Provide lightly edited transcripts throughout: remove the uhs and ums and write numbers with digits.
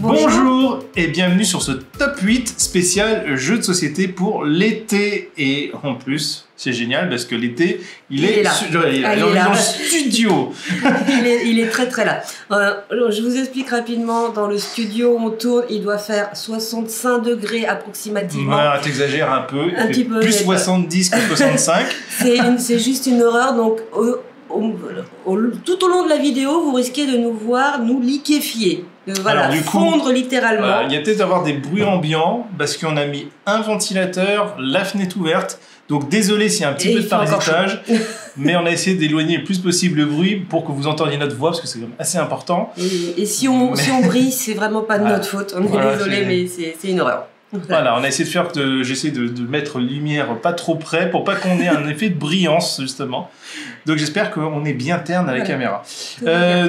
Bonjour et bienvenue sur ce top 8 spécial jeu de société pour l'été. Et en plus, c'est génial parce que l'été, il est là. Il est dans le studio. il est très très là. Je vous explique rapidement. Dans le studio, on tourne, il doit faire 65 degrés approximativement. Voilà, t'exagères un peu. Un petit peu. Plus 70 que 65. C'est juste une horreur. Donc, tout au long de la vidéo, vous risquez de nous voir nous liquéfier. Voilà, alors, fondre littéralement. Il y a peut-être d'avoir des bruits ambiants parce qu'on a mis un ventilateur, la fenêtre ouverte. Donc désolé s'il y a un petit peu de parasitage, mais on a essayé d'éloigner le plus possible le bruit pour que vous entendiez notre voix parce que c'est quand même assez important. Et si on brille, c'est vraiment pas de notre faute. On est désolé, mais c'est une horreur. Voilà, on a essayé de faire j'essaie de mettre lumière pas trop près pour pas qu'on ait un effet de brillance justement. Donc j'espère qu'on est bien terne à la caméra.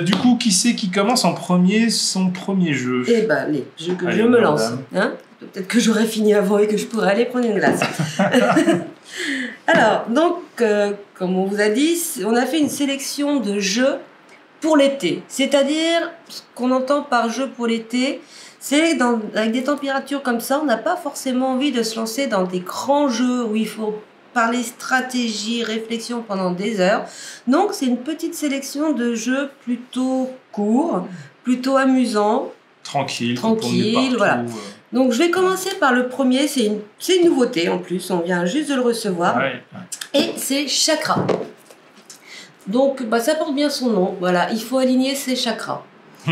Du coup, qui c'est qui commence en premier son premier jeu? Eh ben, je me lance. Hein, peut-être que j'aurais fini avant et que je pourrais aller prendre une glace. Alors, donc, comme on vous a dit, on a fait une sélection de jeux pour l'été. C'est-à-dire, ce qu'on entend par jeu pour l'été, c'est avec des températures comme ça, on n'a pas forcément envie de se lancer dans des grands jeux où il faut parler stratégie, réflexion pendant des heures. Donc, c'est une petite sélection de jeux plutôt courts, plutôt amusants. Tranquille, voilà. Donc, je vais commencer par le premier. C'est une nouveauté en plus. On vient juste de le recevoir. Ouais. Et c'est Chakra. Donc, ça porte bien son nom. Voilà, il faut aligner ses chakras.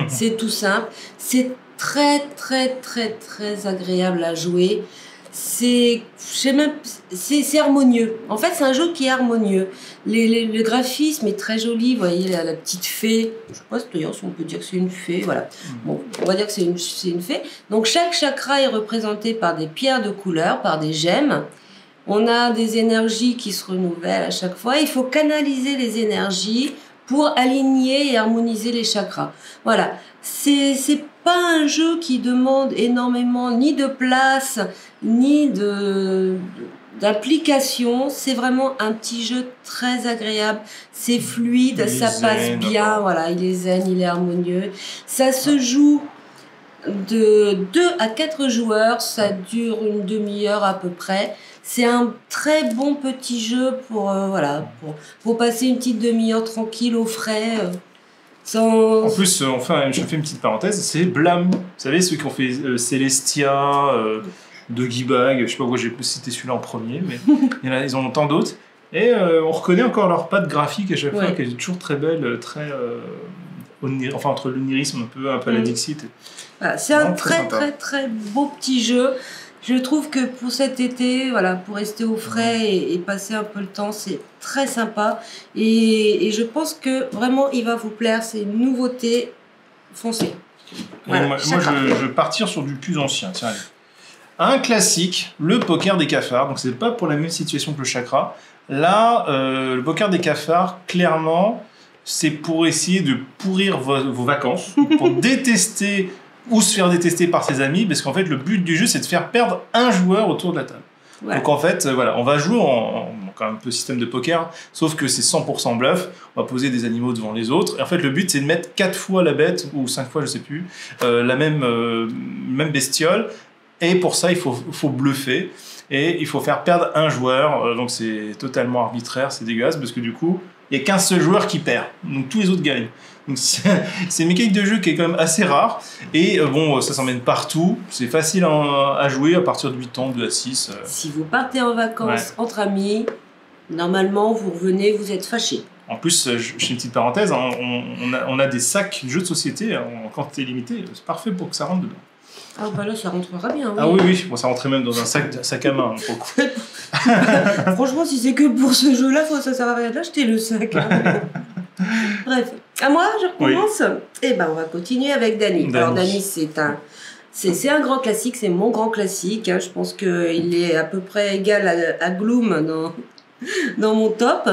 C'est tout simple. C'est très, très, très, très agréable à jouer. C'est harmonieux. En fait, c'est un jeu qui est harmonieux. Le graphisme est très joli. Vous voyez la petite fée. Je ne sais pas d'ailleurs si on peut dire que c'est une fée. Voilà. Bon, on va dire que c'est une fée. Donc, chaque chakra est représenté par des pierres de couleur, par des gemmes. On a des énergies qui se renouvellent à chaque fois. Il faut canaliser les énergies pour aligner et harmoniser les chakras. Voilà. C'est pas un jeu qui demande énormément ni de place, ni d'application. C'est vraiment un petit jeu très agréable. C'est fluide, ça passe bien. Voilà, il est zen, il est harmonieux. Ça se joue de 2 à 4 joueurs. Ça dure une demi-heure à peu près. C'est un très bon petit jeu pour passer une petite demi-heure tranquille au frais. En plus, je fais une petite parenthèse, c'est Blam. Vous savez, ceux qui ont fait Celestia, Doggy Bag, je sais pas pourquoi j'ai cité celui-là en premier, mais ils en ont tant d'autres. Et on reconnaît encore leur patte graphique à chaque fois, qui est toujours très belle, très... entre l'onirisme un peu à la Dixit. Voilà, c'est un très, très, très beau petit jeu. Je trouve que pour cet été, pour rester au frais et passer un peu le temps, c'est très sympa. Et je pense que vraiment, il va vous plaire. C'est une nouveauté. Foncez. Voilà, moi, je vais partir sur du plus ancien. Tiens, allez. Un classique, le poker des cafards. Donc, c'est pas pour la même situation que le chakra. Là, le poker des cafards, clairement, c'est pour essayer de pourrir vos vacances, pour détester ou se faire détester par ses amis, parce qu'en fait, le but du jeu, c'est de faire perdre un joueur autour de la table. Ouais. Donc en fait, on va jouer quand même un peu système de poker, sauf que c'est 100% bluff. On va poser des animaux devant les autres. Et en fait, le but, c'est de mettre 4 fois la bête, ou 5 fois, je sais plus, la même bestiole. Et pour ça, il faut bluffer. Et il faut faire perdre un joueur. Donc c'est totalement arbitraire, c'est dégueulasse, parce que du coup, il n'y a qu'un seul joueur qui perd. Donc tous les autres gagnent. Donc c'est une mécanique de jeu qui est quand même assez rare. Et ça s'emmène partout. C'est facile à jouer à partir de 8 ans, 2 à 6. Si vous partez en vacances entre amis, normalement vous revenez, vous êtes fâchés. En plus, je fais une petite parenthèse, on a des sacs jeux de société en quantité limitée. C'est parfait pour que ça rentre dedans. Ah là, ça rentrera bien. Oui. Ah oui. Bon, ça rentrait même dans un sac à main. Pour le coup. Franchement, si c'est que pour ce jeu-là, ça sert à rien d'acheter le sac. Bref, à moi, je recommence. Oui. On va continuer avec Dany. Alors Dany, c'est un grand classique, c'est mon grand classique. Je pense qu'il est à peu près égal à Gloom dans mon top.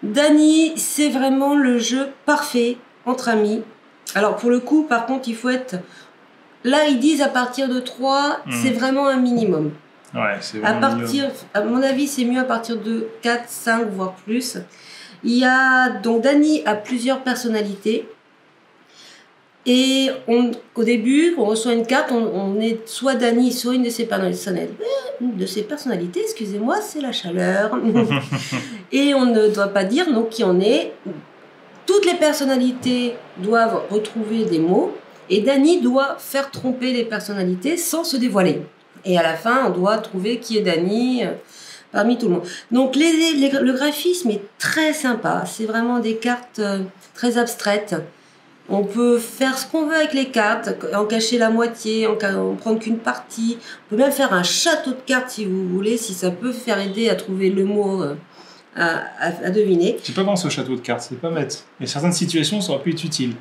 Dany, c'est vraiment le jeu parfait entre amis. Alors pour le coup, par contre, il faut être... Là, ils disent à partir de 3, c'est vraiment un minimum. Ouais, c'est vraiment à mon avis, c'est mieux à partir de 4, 5, voire plus. Donc Dany a plusieurs personnalités. Et au début, on reçoit une carte, on est soit Dany, soit une de ses personnalités, excusez-moi, c'est la chaleur. Et on ne doit pas dire donc qui on est. Toutes les personnalités doivent retrouver des mots et Dany doit faire tromper les personnalités sans se dévoiler. Et à la fin, on doit trouver qui est Dany parmi tout le monde. Donc le graphisme est très sympa. C'est vraiment des cartes très abstraites. On peut faire ce qu'on veut avec les cartes, en cacher la moitié, en prendre qu'une partie. On peut même faire un château de cartes si vous voulez, si ça peut faire aider à trouver le mot à deviner. J'ai pas pensé au château de cartes, c'est pas bête. Il y a certaines situations, ça aurait pu être utile.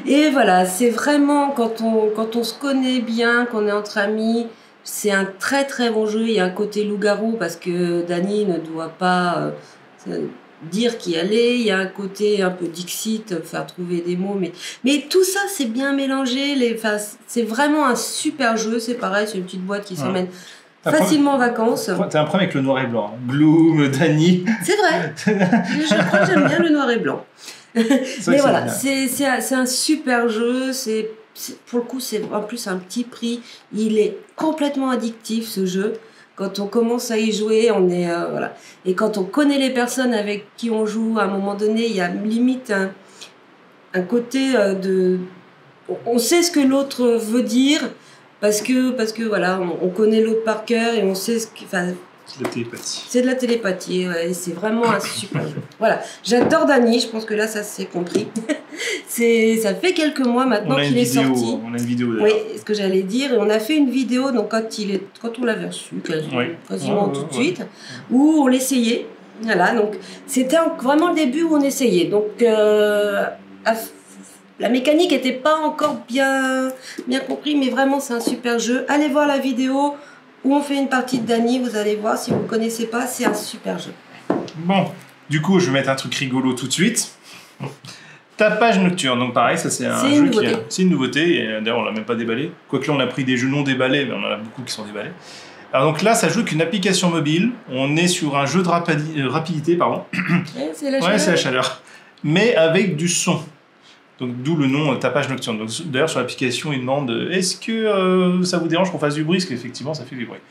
Et voilà, c'est vraiment quand on se connaît bien, qu'on est entre amis, c'est un très très bon jeu. Il y a un côté loup-garou parce que Dany ne doit pas dire qui elle est. Il y a un côté un peu Dixit, faire trouver des mots, mais tout ça c'est bien mélangé. C'est vraiment un super jeu. C'est pareil, c'est une petite boîte qui s'emmène facilement en vacances. T'as un problème avec le noir et blanc. Gloom, Dany. C'est vrai. Je crois que j'aime bien le noir et blanc. Mais voilà, c'est un super jeu. Pour le coup, c'est en plus un petit prix. Il est complètement addictif ce jeu. Quand on commence à y jouer, on est voilà. Et quand on connaît les personnes avec qui on joue, à un moment donné, il y a limite un côté on sait ce que l'autre veut dire parce que voilà, on connaît l'autre par cœur et on sait ce que. C'est de la télépathie. C'est de la télépathie, ouais, c'est vraiment un super jeu. Voilà, j'adore Dany, je pense que là ça s'est compris. Ça fait quelques mois maintenant qu'il est sorti. On a une vidéo d'ailleurs. Oui, ce que j'allais dire, et on a fait une vidéo donc quand on l'avait reçu, quasiment tout de suite, où on l'essayait. Voilà, donc c'était vraiment le début où on essayait. Donc la mécanique n'était pas encore bien compris, mais vraiment c'est un super jeu. Allez voir la vidéo où on fait une partie de Dany, vous allez voir, si vous ne connaissez pas, c'est un super jeu. Bon, du coup, je vais mettre un truc rigolo tout de suite. Tapage nocturne, donc pareil, ça c'est un jeu c'est une nouveauté, et d'ailleurs on l'a même pas déballé. Quoique là on a pris des jeux non déballés, mais on en a beaucoup qui sont déballés. Alors donc là, ça joue qu'une application mobile, on est sur un jeu de rapidité, pardon. C'est la chaleur. Ouais, c'est la chaleur. Mais avec du son. Donc d'où le nom tapage nocturne. Donc, d'ailleurs sur l'application il demande est-ce que ça vous dérange qu'on fasse du bruit, parce qu'effectivement ça fait du bruit.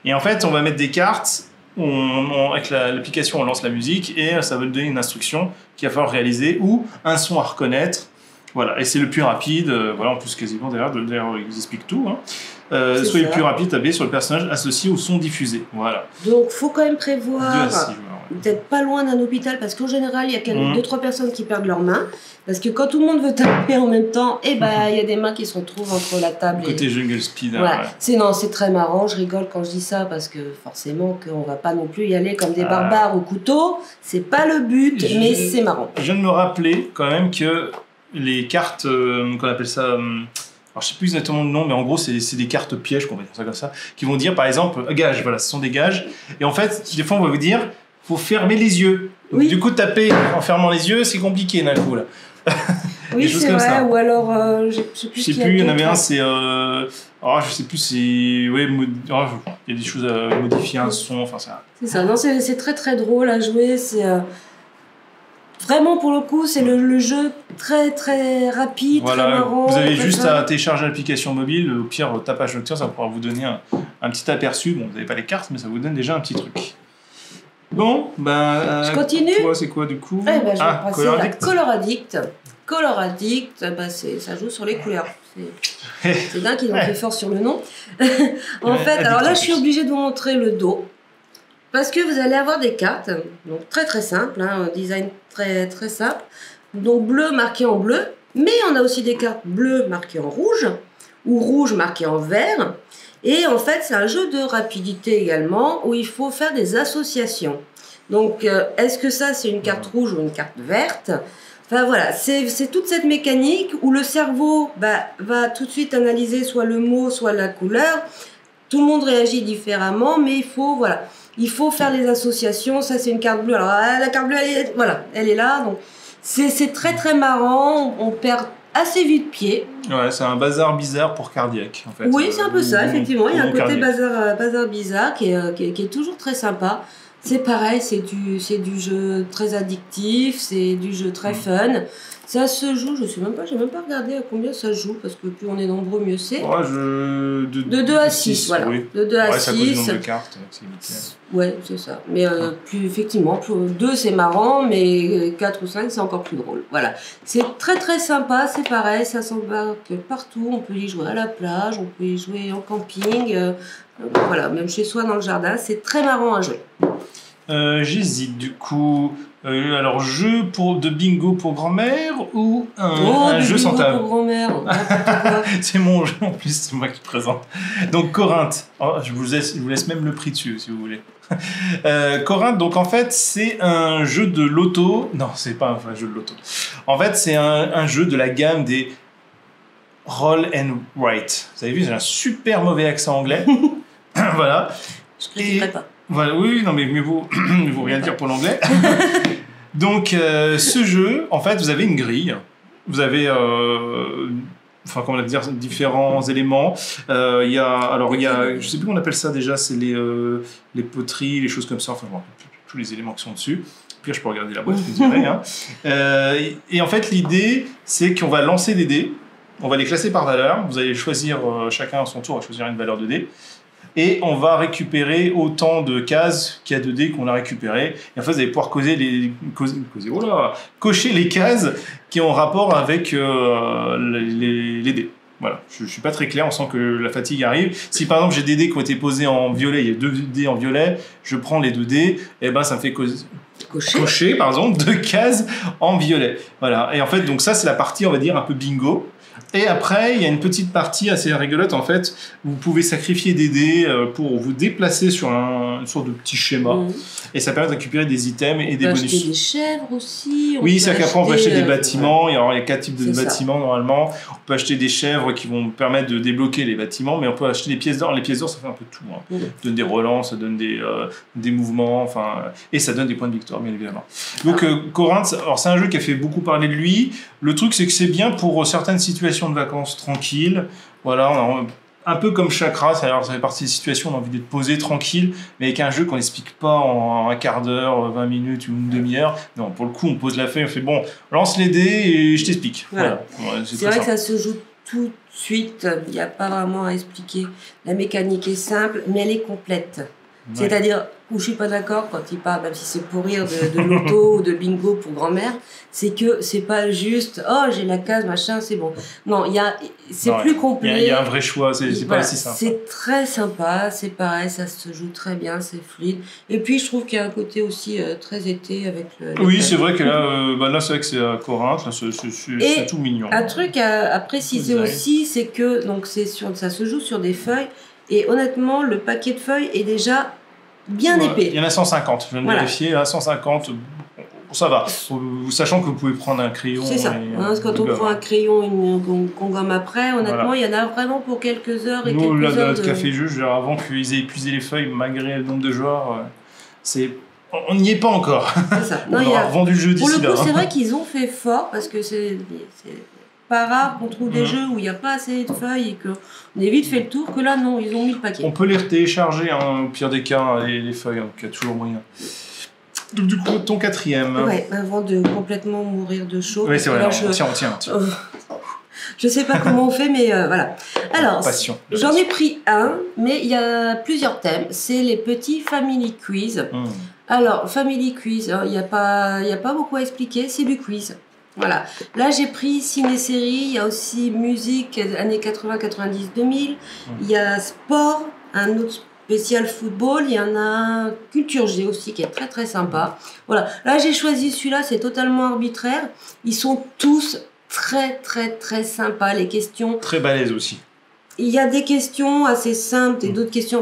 Et en fait on va mettre des cartes, avec l'application on lance la musique et ça va nous donner une instruction qu'il va falloir réaliser ou un son à reconnaître. Voilà, et c'est le plus rapide, voilà, en plus quasiment d'ailleurs ils expliquent tout. Hein. Soyez le plus rapide, tapez sur le personnage associé au son diffusé. Voilà. Donc faut quand même prévoir d'être pas loin d'un hôpital parce qu'en général il y a 2-3 personnes qui perdent leurs mains parce que quand tout le monde veut taper en même temps, il y a des mains qui se retrouvent entre la table et... Côté jungle speed. Voilà. C'est très marrant, je rigole quand je dis ça parce que forcément qu'on va pas non plus y aller comme des barbares au couteau, c'est pas le but, mais c'est marrant. Je viens de me rappeler quand même que les cartes, qu'on appelle ça... alors je sais plus exactement le nom, mais en gros c'est des cartes pièges, qu'on va dire ça comme ça, qui vont dire par exemple gage, voilà, ce sont des gages. Et en fait, des fois on va vous dire, faut fermer les yeux. Donc, du coup, taper en fermant les yeux, c'est compliqué d'un coup là. Oui, c'est vrai. Ça. Ou alors, je sais plus. Je sais plus. Il y en avait un, c'est. Je sais plus. C'est. Ouais. Il y a des choses à modifier un son. Enfin ça. C'est ça. Non, c'est très très drôle à jouer. C'est vraiment pour le coup, c'est le jeu très très rapide, voilà, très marrant. Vous avez juste à télécharger l'application mobile. Au pire, tapage nocturne, ça pourra vous donner un petit aperçu. Bon, vous n'avez pas les cartes, mais ça vous donne déjà un petit truc. Bon, je continue. Toi, c'est quoi du coup? Je vais passer à Color Addict. Color Addict, ça joue sur les couleurs. C'est dingue qu'ils ont fait fort sur le nom. En fait, alors là, je suis obligée de vous montrer le dos. Parce que vous allez avoir des cartes, donc très très simple, un design très très simple. Donc bleu marqué en bleu, mais on a aussi des cartes bleues marquées en rouge, ou rouge marqué en vert. Et en fait, c'est un jeu de rapidité également, où il faut faire des associations. Donc, est-ce que ça, c'est une carte rouge ou une carte verte? Enfin voilà, c'est toute cette mécanique où le cerveau va tout de suite analyser soit le mot, soit la couleur. Tout le monde réagit différemment, mais il faut faire les associations. Ça, c'est une carte bleue. Alors, la carte bleue, elle est là. Donc, c'est très très marrant. On perd assez vite pied. Ouais, c'est un bazar bizarre pour cardiaque, en fait. Oui, c'est un peu ça, effectivement. Il y a un côté bazar bizarre qui est toujours très sympa. C'est pareil, c'est du jeu très addictif, c'est du jeu très fun. Ça se joue, j'ai même pas regardé à combien ça se joue, parce que plus on est nombreux, mieux c'est. Ouais, de 2 à 6, voilà. Oui. De 2 à 6. Ça cause du nombre de cartes. Ouais, c'est ça. Mais effectivement, 2 c'est marrant, mais 4 ou 5 c'est encore plus drôle. Voilà. C'est très très sympa, c'est pareil, ça s'embarque partout. On peut y jouer à la plage, on peut y jouer en camping, voilà, même chez soi dans le jardin. C'est très marrant à jouer. J'hésite du coup. Alors, jeu de bingo pour grand-mère ou un jeu sans table? Pour grand-mère. C'est mon jeu en plus, c'est moi qui présente. Donc, Corinthe. Oh, je vous laisse même le prix dessus si vous voulez. Corinthe, donc en fait, c'est un jeu de loto. Non, c'est pas un jeu de loto. En fait, c'est un jeu de la gamme des Roll and Write. Vous avez vu, j'ai un super mauvais accent anglais. Voilà. Je critiquerai pas. Voilà, oui, non, mais mieux vaut rien dire pour l'anglais. Donc, ce jeu, en fait, vous avez une grille. Vous avez, comment dire, différents éléments. Il y a, je sais plus comment on appelle ça déjà, c'est les poteries, les choses comme ça. Enfin, bon, tous les éléments qui sont dessus. Pire, je peux regarder la boîte, je vous dirai. Hein. Et en fait, l'idée, c'est qu'on va lancer des dés. On va les classer par valeur. Vous allez choisir, chacun à son tour, va choisir une valeur de dés. Et on va récupérer autant de cases qu'il y a de dés qu'on a récupérés. Et en fait, vous allez pouvoir cocher les cases qui ont rapport avec les dés. Voilà, je ne suis pas très clair, on sent que la fatigue arrive. Si par exemple j'ai des dés qui ont été posés en violet, il y a 2 dés en violet, je prends les 2 dés, et ben ça me fait cocher par exemple 2 cases en violet. Voilà, et en fait, donc ça c'est la partie, on va dire, un peu bingo. Et après, il y a une petite partie assez rigolote, en fait. Vous pouvez sacrifier des dés pour vous déplacer sur une sorte de petit schéma. Et ça permet de récupérer des items et des bonus. On peut acheter des chèvres aussi. Oui, c'est qu'après, on peut acheter des bâtiments. Il y a 4 types de bâtiments, normalement. On peut acheter des chèvres qui vont permettre de débloquer les bâtiments. Mais on peut acheter des pièces d'or. Les pièces d'or, ça fait un peu tout. Hein. Ça donne des relents, ça donne des mouvements. Et ça donne des points de victoire, bien évidemment. Donc, Corinthe, alors c'est un jeu qui a fait beaucoup parler de lui. Le truc, c'est que c'est bien pour certaines situations de vacances tranquilles. Voilà, un peu comme Chakra, ça fait partie des situations où on a envie d'être posé tranquille, mais avec un jeu qu'on n'explique pas en un quart d'heure, 20 minutes ou une demi-heure. Non, pour le coup, on pose la feuille, on fait bon, lance les dés et je t'explique. Voilà. C'est vrai que ça se joue tout de suite, il n'y a pas vraiment à expliquer. La mécanique est simple, mais elle est complète. Ouais. C'est-à-dire, où je suis pas d'accord quand il parle, même si c'est pour rire de loto ou de bingo pour grand-mère, c'est que c'est pas juste, oh j'ai la case, machin, c'est bon. Non, c'est plus complet. Il y a un vrai choix, c'est pas si simple. C'est très sympa, c'est pareil, ça se joue très bien, c'est fluide. Et puis je trouve qu'il y a un côté aussi très été avec le. Oui, c'est vrai que là c'est vrai que c'est à Corinthe, c'est tout mignon. Un truc à préciser aussi, c'est que donc ça se joue sur des feuilles. Et honnêtement, le paquet de feuilles est déjà bien épais. Il y en a 150, je viens de vérifier, 150, ça va. Sachant que vous pouvez prendre un crayon. C'est ça, parce que quand on prend un crayon qu'on gomme après, honnêtement, il y en a vraiment pour quelques heures. Nous, là, dans notre café-jeu, avant qu'ils aient épuisé les feuilles, malgré le nombre de joueurs, on n'y est pas encore. C'est ça. On aura vendu le jeu d'ici là. Pour le coup, c'est vrai qu'ils ont fait fort, parce que c'est pas rare qu'on trouve des jeux où il n'y a pas assez de feuilles et qu'on ait vite fait le tour, que là non, ils ont mis le paquet. On peut les télécharger, au pire des cas, les feuilles, donc il y a toujours moyen. Donc du coup, ton 4e. Ouais, avant de complètement mourir de chaud. Oui, c'est vrai, tiens. Je sais pas comment on fait, mais voilà. Alors, j'en ai pris un, mais il y a plusieurs thèmes. C'est les petits Family Quiz. Alors, Family Quiz, il n'y a pas beaucoup à expliquer, c'est du quiz. Voilà. Là, j'ai pris ciné-série, il y a aussi musique, années 80, 90, 2000. Il y a sport, un autre spécial football. Il y en a un culture G aussi qui est très très sympa. Voilà. Là, j'ai choisi celui-là, c'est totalement arbitraire. Ils sont tous très très très sympas, les questions. Très balèzes aussi. Il y a des questions assez simples et d'autres questions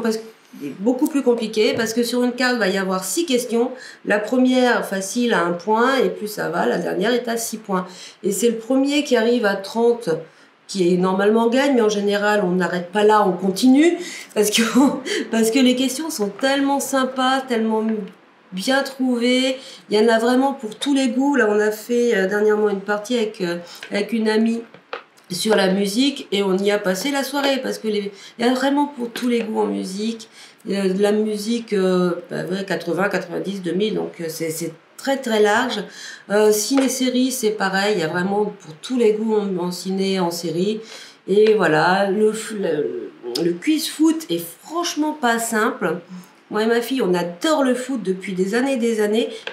beaucoup plus compliquées, parce que sur une carte, il va y avoir 6 questions. La première, facile, à 1 point, et plus ça va, la dernière est à 6 points. Et c'est le premier qui arrive à 30 qui est normalement gagne, mais en général, on n'arrête pas là, on continue, parce que les questions sont tellement sympas, tellement bien trouvées. Il y en a vraiment pour tous les goûts. Là, on a fait dernièrement une partie avec une amie. sur la musique et on y a passé la soirée parce que il y a vraiment pour tous les goûts en musique. De la musique 80, 90, 2000, donc c'est très très large. Ciné-série, c'est pareil, il y a vraiment pour tous les goûts en ciné, en série. Et voilà, le quiz foot est franchement pas simple. Moi et ma fille, on adore le foot depuis des années.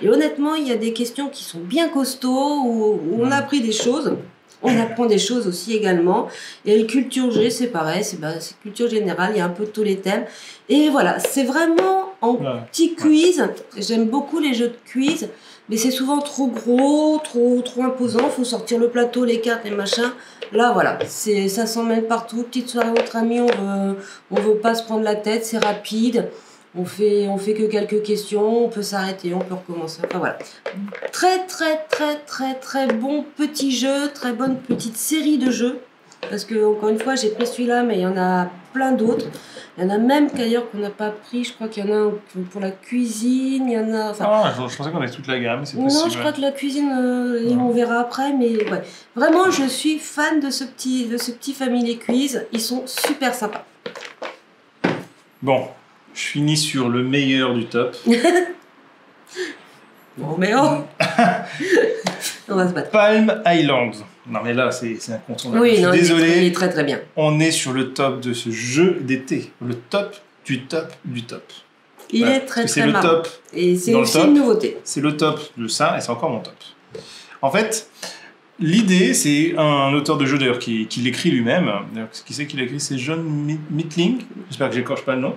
Et honnêtement, il y a des questions qui sont bien costauds, où on a appris des choses. On apprend des choses aussi également. Et le culture G, c'est pareil, c'est culture générale, il y a un peu de tous les thèmes. Et voilà, c'est vraiment en petit quiz. J'aime beaucoup les jeux de quiz, mais c'est souvent trop gros, trop imposant. Il faut sortir le plateau, les cartes, les machins. Là, voilà, ça s'emmène partout. Petite soirée entre amis, on veut pas se prendre la tête, c'est rapide. On fait que quelques questions, on peut s'arrêter, on peut recommencer. Enfin voilà. Très bon petit jeu, très bonne petite série de jeux. Parce que, encore une fois, j'ai pris celui-là, mais il y en a plein d'autres. Il y en a même d'ailleurs qu'on n'a pas pris. Je crois qu'il y en a un pour la cuisine, il y en a. Enfin, je pensais qu'on avait toute la gamme, c'est possible. Non, je crois que la cuisine, on verra après, mais ouais. Vraiment, je suis fan de ce petit Family Quiz. Ils sont super sympas. Bon. Je finis sur le meilleur du top. Bon, mais oh. On va se battre. Palm Island. Non, mais là, c'est incontournable. Oui, non, désolé. Il est très bien. On est sur le top de ce jeu d'été. Le top du top du top. Il est très c'est le marrant. top. Et c'est aussi une nouveauté. C'est le top de ça, et c'est encore mon top. En fait, l'idée, c'est un auteur de jeu d'ailleurs qui l'écrit lui-même. Qui c'est qui l'a écrit? C'est John Mitling. J'espère que j'écorche pas le nom.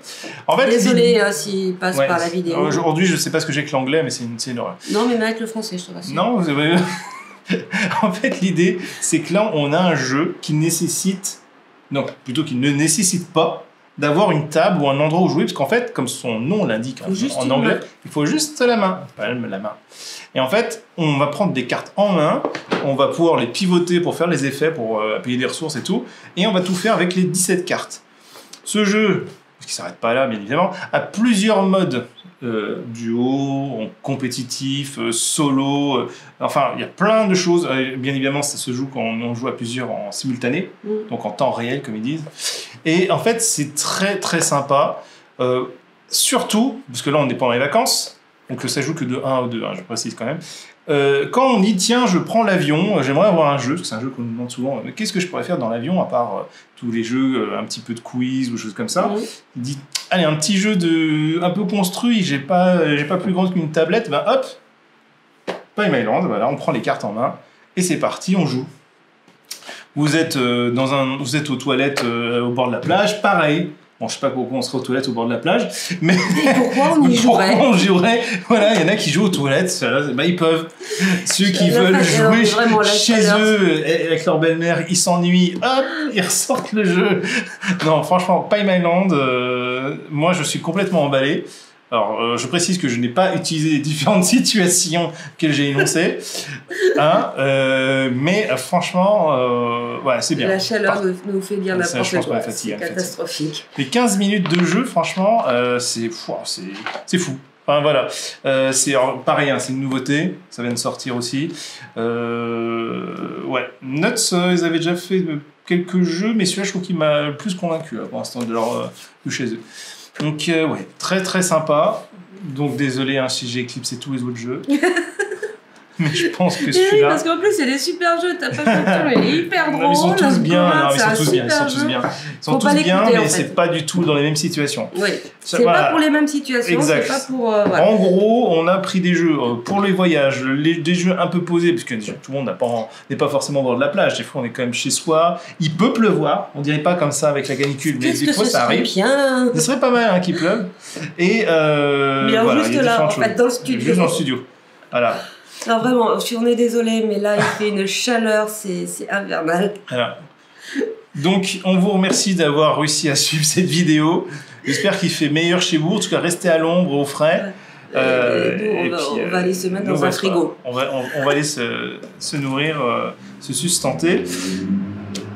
En fait, désolé s'il passe par la vidéo. Aujourd'hui, je sais pas ce que j'ai que l'anglais, mais c'est une horreur. Non, mais avec le français, je te rassure. Non, vous avez... En fait, l'idée, c'est que là, on a un jeu qui nécessite... Non, plutôt qui ne nécessite pas d'avoir une table ou un endroit où jouer, parce qu'en fait, comme son nom l'indique en anglais, il faut juste la main. Palme, la main. Et en fait, on va prendre des cartes en main, on va pouvoir les pivoter pour faire les effets, pour payer des ressources et tout, et on va tout faire avec les 17 cartes. Ce jeu, parce qu'il ne s'arrête pas là, bien évidemment, a plusieurs modes. Duo, compétitif, solo, enfin, il y a plein de choses. Bien évidemment, ça se joue quand on joue à plusieurs en simultané, donc en temps réel, comme ils disent. Et en fait, c'est très sympa, surtout, parce que là, on n'est pas dans les vacances, donc ça joue que de 1 à 2, je précise quand même. Quand on dit tiens, je prends l'avion, j'aimerais avoir un jeu, parce que c'est un jeu qu'on nous demande souvent, mais qu'est-ce que je pourrais faire dans l'avion à part tous les jeux, un petit peu de quiz ou choses comme ça. Il dit allez, un petit jeu un peu construit, j'ai pas plus grand qu'une tablette, ben hop, Palm Island, voilà, on prend les cartes en main et c'est parti, on joue. Vous êtes vous êtes aux toilettes au bord de la plage, pareil. Bon, je sais pas pourquoi on serait aux toilettes au bord de la plage, mais et pourquoi on y jouerait? Pourquoi on jouerait? Voilà, il y en a qui jouent aux toilettes, bah, ils peuvent. Ceux qui veulent jouer chez eux avec leur belle-mère, ils s'ennuient, hop, ils ressortent le jeu. Non, franchement, Palm Island, moi je suis complètement emballé. Alors, je précise que je n'ai pas utilisé les différentes situations que j'ai énoncées, mais franchement, ouais, c'est bien. La chaleur nous fait bien n'importe quoi, c'est catastrophique. Les 15 minutes de jeu, franchement, c'est fou. Enfin, voilà, c'est pareil, hein, c'est une nouveauté, ça vient de sortir aussi. Ouais, Nuts, ils avaient déjà fait quelques jeux, mais celui-là, je trouve qu'il m'a le plus convaincu là, pour l'instant de chez eux. Donc, ouais, très sympa. Donc, désolé si j'ai éclipsé tous les autres jeux. Mais je pense que celui-là... Oui, parce qu'en plus, c'est des super jeux. T'as pas fait il est hyper drôle. Ils sont tous bien. Ils sont tous bien, mais c'est pas du tout dans les mêmes situations. Oui, c'est pas pour les mêmes situations. Exact. C'est pas pour... voilà. En gros, on a pris des jeux pour les voyages, des jeux un peu posés, parce que tout le monde n'est pas forcément au bord de la plage. Des fois, on est quand même chez soi. Il peut pleuvoir. On dirait pas comme ça avec la canicule, mais des fois, ça arrive. Bien. Ce serait pas mal qu'il pleuve. Et mais voilà, juste là, en fait, dans le studio. Juste dans le studio. Voilà. Alors vraiment, on est désolé, mais là, il fait une chaleur, c'est infernal. Voilà. Donc, on vous remercie d'avoir réussi à suivre cette vidéo. J'espère qu'il fait meilleur chez vous. En tout cas, restez à l'ombre, au frais. On va aller se mettre dans un frigo. On va aller se nourrir, se sustenter.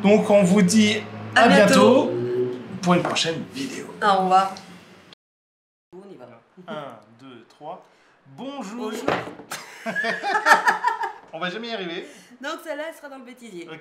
Donc, on vous dit à bientôt pour une prochaine vidéo. Au revoir. On y va. 1, 2, 3. Bonjour. On va jamais y arriver. Donc celle-là, elle sera dans le bêtisier. Okay.